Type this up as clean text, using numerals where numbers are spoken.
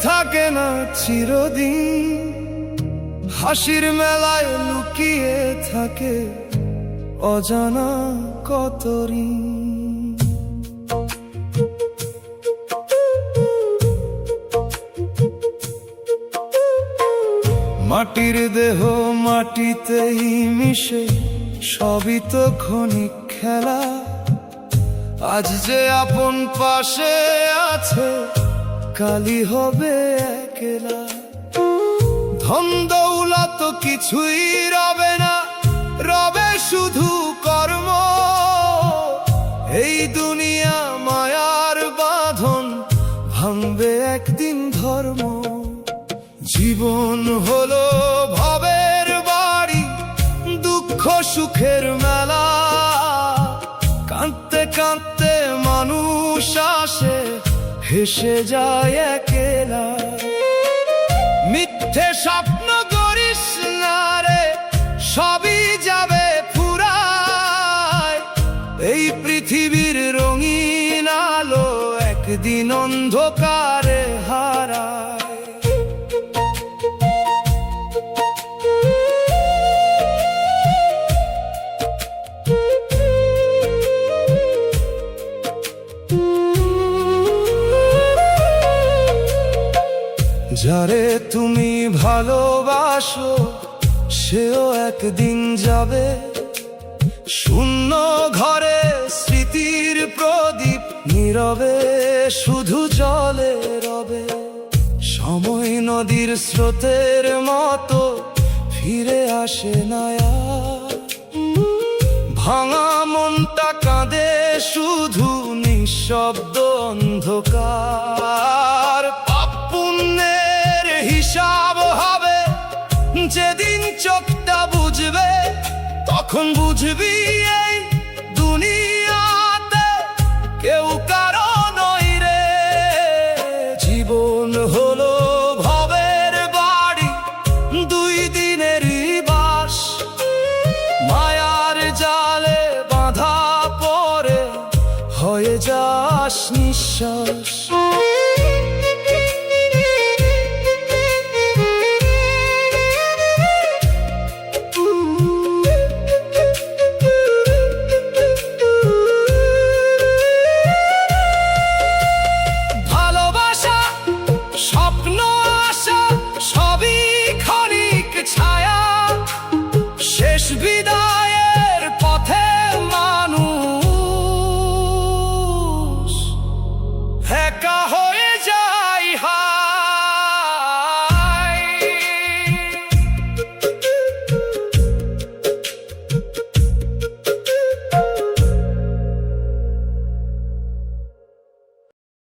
থাকে না চিরদিন, হাসির মেলায় লুকিয়ে থাকে অজানা কত ঋণ। মাটির দেহ মাটিতেই মিশে, সবই তো ক্ষণিক খেলা। আজ যে আপন পাশে আছে, কালই হবে একলা। ধন দৌলত কিছুই রবে না, রবে শুধু কর্ম। এই দুনিয়া মায়ার বাঁধন, ভাঙবে একদিন ধর্ম। জীবন হলো ভবের বাড়ি, দুঃখ সুখের মেলা। কাঁদতে কাঁদতে মানুষ আসে, হেসে যায় একেলা। মিথ্যে স্বপ্ন করিস না রে, সবই যাবে ফুরায়। এই পৃথিবীর রঙিন আলো একদিন অন্ধকারে হারায়। যারে তুমি ভালোবাসো, সেও একদিন যাবে। শূন্য ঘরে স্মৃতির প্রদীপ নীরবে শুধু জলে রবে। সময় নদীর স্রোতের মতো ফিরে আসে না আর। ভাঙা মনটা কাঁদে শুধু নিঃশব্দ অন্ধকার। পাপ পুণ্যের হিসাব হবে যেদিন চোখটা বুঝবে, তখন বুঝবি এই দুনিয়াতে কেউ কারো নই রে। জীবন হলো ভবের বাড়ি, দুই দিনেরই বাস। মায়ার জালে বাঁধা পড়ে হয়ে যাস নিঃশ্বাস। ভালোবাসা, স্বপ্ন, আশা সবই ক্ষণিক ছায়া। শেষ বিদায়